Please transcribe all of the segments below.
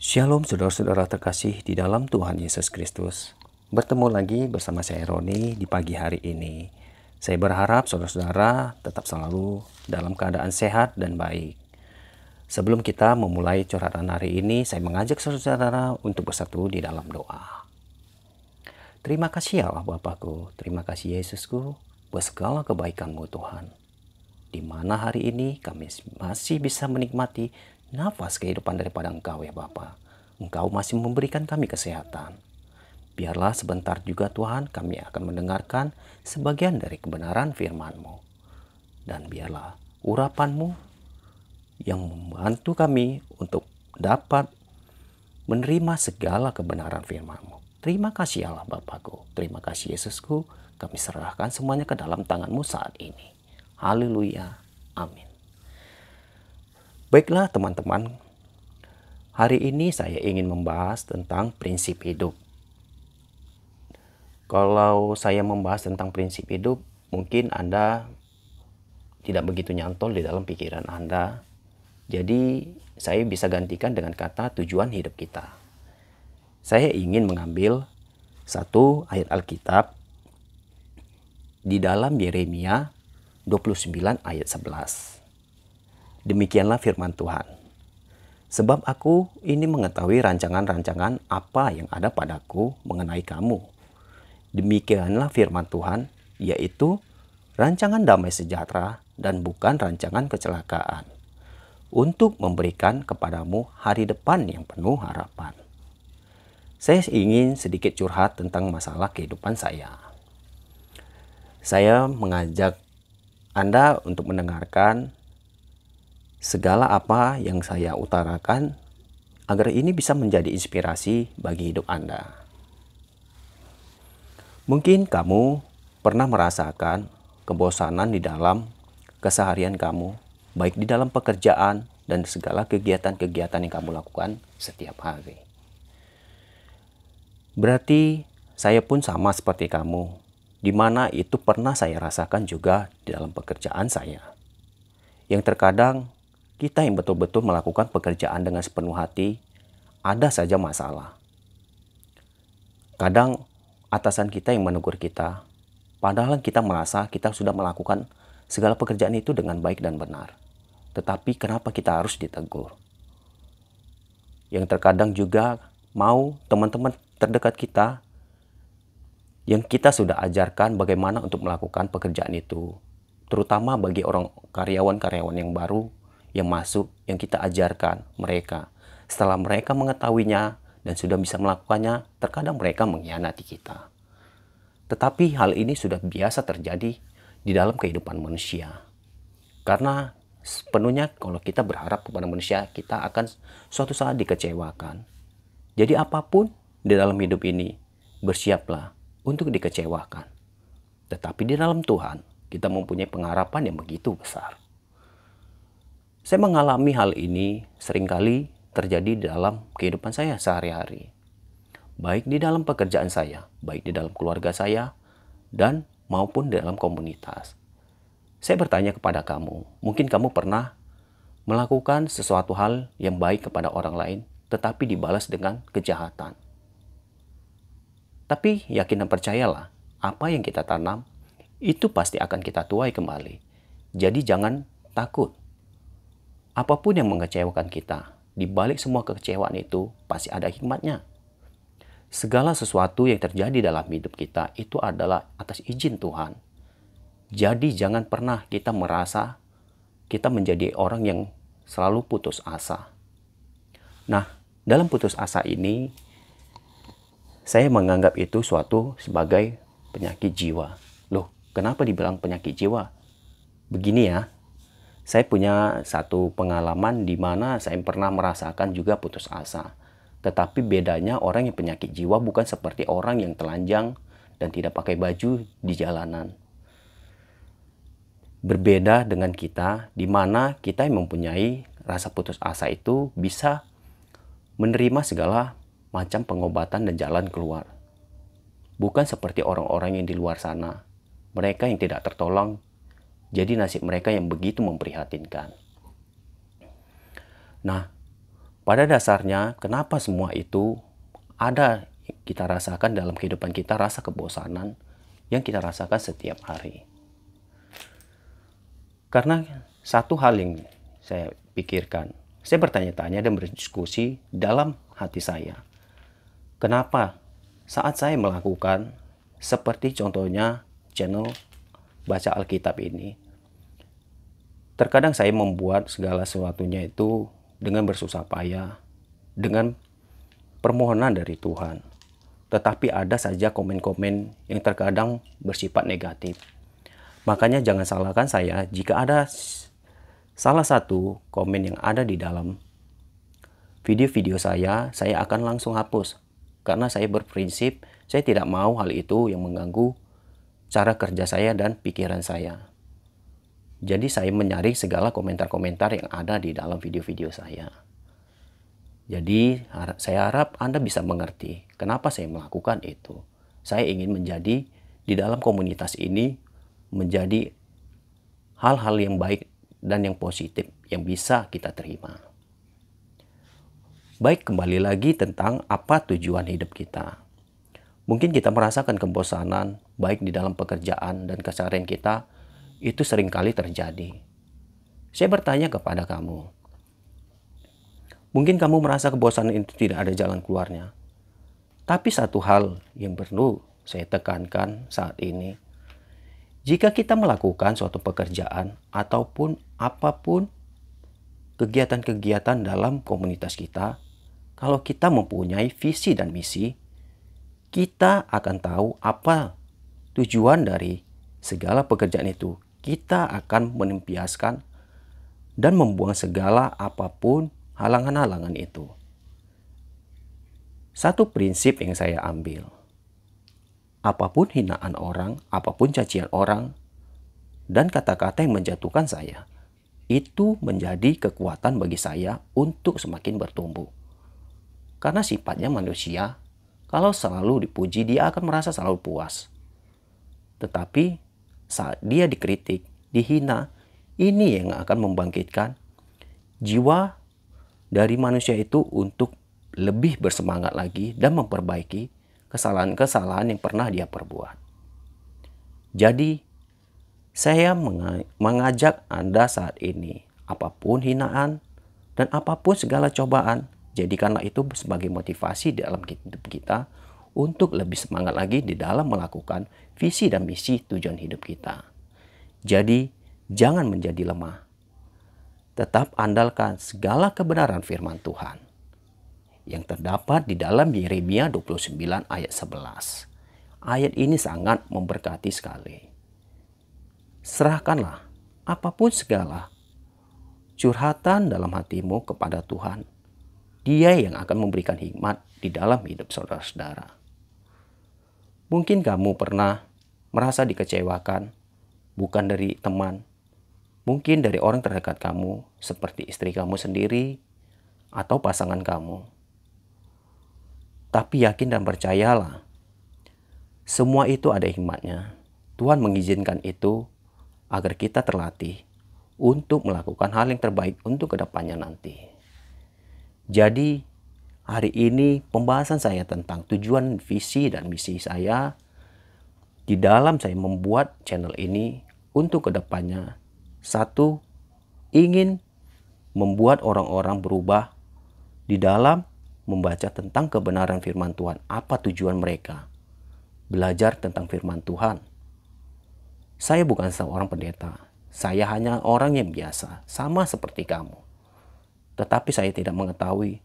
Shalom saudara-saudara terkasih di dalam Tuhan Yesus Kristus. Bertemu lagi bersama saya Roni di pagi hari ini. Saya berharap saudara-saudara tetap selalu dalam keadaan sehat dan baik. Sebelum kita memulai curhatan hari ini, saya mengajak saudara-saudara untuk bersatu di dalam doa. Terima kasih ya Allah Bapakku, terima kasih Yesusku buat segala kebaikan-Mu Tuhan. Di mana hari ini kami masih bisa menikmati nafas kehidupan daripada Engkau ya Bapa. Engkau masih memberikan kami kesehatan. Biarlah sebentar juga Tuhan kami akan mendengarkan sebagian dari kebenaran firman-Mu. Dan biarlah urapan-Mu yang membantu kami untuk dapat menerima segala kebenaran firman-Mu. Terima kasih Allah Bapakku, terima kasih Yesusku, kami serahkan semuanya ke dalam tangan-Mu saat ini. Haleluya, amin. Baiklah teman-teman, hari ini saya ingin membahas tentang prinsip hidup. Kalau saya membahas tentang prinsip hidup, mungkin Anda tidak begitu nyantol di dalam pikiran Anda. Jadi saya bisa gantikan dengan kata tujuan hidup kita. Saya ingin mengambil satu ayat Alkitab di dalam Yeremia 29 ayat 11. Demikianlah firman Tuhan. Sebab aku ini mengetahui rancangan-rancangan apa yang ada padaku mengenai kamu. Demikianlah firman Tuhan, yaitu rancangan damai sejahtera dan bukan rancangan kecelakaan, untuk memberikan kepadamu hari depan yang penuh harapan. Saya ingin sedikit curhat tentang masalah kehidupan saya. Saya mengajak Anda untuk mendengarkan segala apa yang saya utarakan agar ini bisa menjadi inspirasi bagi hidup Anda. Mungkin kamu pernah merasakan kebosanan di dalam keseharian kamu, baik di dalam pekerjaan dan segala kegiatan-kegiatan yang kamu lakukan setiap hari. Berarti saya pun sama seperti kamu, di mana itu pernah saya rasakan juga di dalam pekerjaan saya. Yang terkadang kita yang betul-betul melakukan pekerjaan dengan sepenuh hati, ada saja masalah. Kadang atasan kita yang menegur kita, padahal kita merasa kita sudah melakukan segala pekerjaan itu dengan baik dan benar. Tetapi kenapa kita harus ditegur? Yang terkadang juga mau teman-teman terdekat kita yang kita sudah ajarkan bagaimana untuk melakukan pekerjaan itu. Terutama bagi orang karyawan-karyawan yang baru yang masuk, yang kita ajarkan mereka. Setelah mereka mengetahuinya dan sudah bisa melakukannya, terkadang mereka mengkhianati kita. Tetapi hal ini sudah biasa terjadi di dalam kehidupan manusia. Karena sepenuhnya kalau kita berharap kepada manusia, kita akan suatu saat dikecewakan. Jadi apapun di dalam hidup ini, bersiaplah untuk dikecewakan. Tetapi di dalam Tuhan, kita mempunyai pengharapan yang begitu besar. Saya mengalami hal ini seringkali terjadi di dalam kehidupan saya sehari-hari. Baik di dalam pekerjaan saya, baik di dalam keluarga saya, dan maupun di dalam komunitas. Saya bertanya kepada kamu, mungkin kamu pernah melakukan sesuatu hal yang baik kepada orang lain, tetapi dibalas dengan kejahatan. Tapi yakin dan percayalah, apa yang kita tanam, itu pasti akan kita tuai kembali. Jadi jangan takut. Apapun yang mengecewakan kita, di balik semua kekecewaan itu pasti ada hikmatnya. Segala sesuatu yang terjadi dalam hidup kita itu adalah atas izin Tuhan. Jadi jangan pernah kita merasa kita menjadi orang yang selalu putus asa. Nah, dalam putus asa ini, saya menganggap itu suatu sebagai penyakit jiwa. Loh, kenapa dibilang penyakit jiwa? Begini ya. Saya punya satu pengalaman di mana saya pernah merasakan juga putus asa. Tetapi bedanya orang yang penyakit jiwa bukan seperti orang yang telanjang dan tidak pakai baju di jalanan. Berbeda dengan kita, di mana kita yang mempunyai rasa putus asa itu bisa menerima segala macam pengobatan dan jalan keluar. Bukan seperti orang-orang yang di luar sana. Mereka yang tidak tertolong, jadi nasib mereka yang begitu memprihatinkan. Nah, Pada dasarnya, kenapa semua itu ada kita rasakan dalam kehidupan kita, rasa kebosanan yang kita rasakan setiap hari. Karena satu hal yang saya pikirkan, saya bertanya-tanya dan berdiskusi dalam hati saya. Kenapa saat saya melakukan seperti contohnya channel Baca Alkitab ini, terkadang saya membuat segala sesuatunya itu dengan bersusah payah, dengan permohonan dari Tuhan. Tetapi ada saja komen-komen yang terkadang bersifat negatif. Makanya jangan salahkan saya jika ada salah satu komen yang ada di dalam video-video saya akan langsung hapus. Karena saya berprinsip, saya tidak mau hal itu yang mengganggu cara kerja saya dan pikiran saya. Jadi saya menyaring segala komentar-komentar yang ada di dalam video-video saya. Jadi saya harap Anda bisa mengerti kenapa saya melakukan itu. Saya ingin menjadi di dalam komunitas ini menjadi hal-hal yang baik dan yang positif yang bisa kita terima. Baik, kembali lagi tentang apa tujuan hidup kita. Mungkin kita merasakan kebosanan baik di dalam pekerjaan dan keseharian kita. Itu seringkali terjadi. Saya bertanya kepada kamu, mungkin kamu merasa kebosanan itu tidak ada jalan keluarnya. Tapi satu hal yang perlu saya tekankan saat ini, jika kita melakukan suatu pekerjaan ataupun apapun kegiatan-kegiatan dalam komunitas kita, kalau kita mempunyai visi dan misi, kita akan tahu apa tujuan dari segala pekerjaan itu. Kita akan menempiaskan dan membuang segala apapun halangan-halangan itu. Satu prinsip yang saya ambil, apapun hinaan orang, apapun cacian orang, dan kata-kata yang menjatuhkan saya, itu menjadi kekuatan bagi saya untuk semakin bertumbuh. Karena sifatnya manusia, kalau selalu dipuji, dia akan merasa selalu puas. Tetapi saat dia dikritik, dihina, ini yang akan membangkitkan jiwa dari manusia itu untuk lebih bersemangat lagi dan memperbaiki kesalahan-kesalahan yang pernah dia perbuat. Jadi, saya mengajak Anda saat ini, apapun hinaan dan apapun segala cobaan, jadikanlah itu sebagai motivasi dalam hidup kita untuk lebih semangat lagi di dalam melakukan visi dan misi tujuan hidup kita. Jadi, jangan menjadi lemah. Tetap andalkan segala kebenaran firman Tuhan yang terdapat di dalam Yeremia 29 ayat 11. Ayat ini sangat memberkati sekali. Serahkanlah apapun segala curhatan dalam hatimu kepada Tuhan. Dia yang akan memberikan hikmat di dalam hidup saudara-saudara. Mungkin kamu pernah merasa dikecewakan, bukan dari teman, mungkin dari orang terdekat kamu, seperti istri kamu sendiri atau pasangan kamu. Tapi yakin dan percayalah, semua itu ada hikmatnya. Tuhan mengizinkan itu agar kita terlatih untuk melakukan hal yang terbaik untuk kedepannya nanti. Jadi, hari ini pembahasan saya tentang tujuan, visi, dan misi saya di dalam saya membuat channel ini untuk kedepannya. Satu, ingin membuat orang-orang berubah di dalam membaca tentang kebenaran firman Tuhan. Apa tujuan mereka? Belajar tentang firman Tuhan. Saya bukan seorang pendeta. Saya hanya orang yang biasa, sama seperti kamu. Tetapi saya tidak mengetahui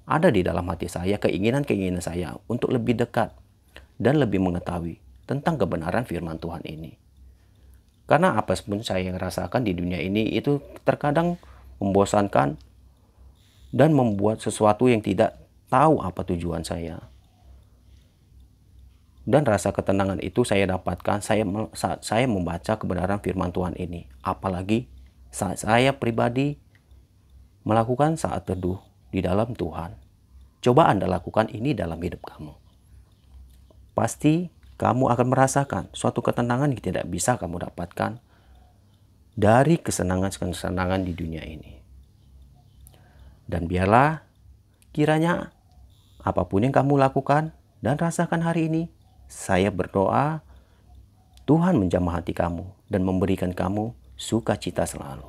ada di dalam hati saya keinginan-keinginan saya untuk lebih dekat dan lebih mengetahui tentang kebenaran firman Tuhan ini. Karena apa pun saya rasakan di dunia ini itu terkadang membosankan dan membuat sesuatu yang tidak tahu apa tujuan saya. Dan rasa ketenangan itu saya dapatkan saat saya membaca kebenaran firman Tuhan ini. Apalagi saat saya pribadi melakukan saat teduh di dalam Tuhan. Coba Anda lakukan ini dalam hidup kamu. Pasti kamu akan merasakan suatu ketenangan yang tidak bisa kamu dapatkan dari kesenangan-kesenangan di dunia ini. Dan biarlah kiranya apapun yang kamu lakukan dan rasakan hari ini, saya berdoa Tuhan menjamah hati kamu dan memberikan kamu sukacita selalu.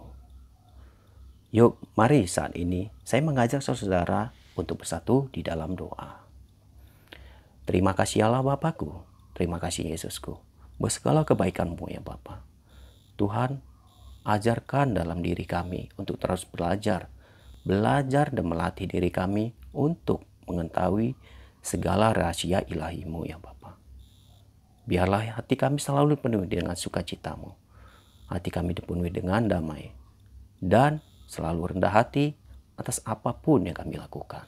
Yuk, mari saat ini saya mengajak saudara untuk bersatu di dalam doa. Terima kasih Allah Bapakku, terima kasih Yesusku, buat segala kebaikan-Mu ya Bapa. Tuhan, ajarkan dalam diri kami untuk terus belajar dan melatih diri kami untuk mengetahui segala rahasia ilahi-Mu ya Bapa. Biarlah hati kami selalu dipenuhi dengan sukacita-Mu. Hati kami dipenuhi dengan damai. Dan selalu rendah hati atas apapun yang kami lakukan.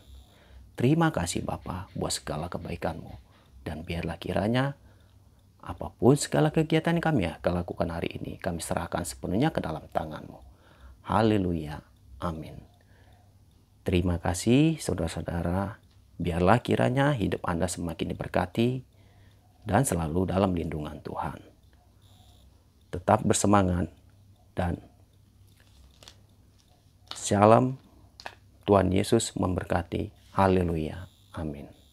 Terima kasih Bapa buat segala kebaikan-Mu. Dan biarlah kiranya apapun segala kegiatan yang kami akan lakukan hari ini, kami serahkan sepenuhnya ke dalam tangan-Mu. Haleluya. Amin. Terima kasih saudara-saudara. Biarlah kiranya hidup Anda semakin diberkati dan selalu dalam lindungan Tuhan. Tetap bersemangat dan Shalom. Tuhan Yesus memberkati. Haleluya. Amin.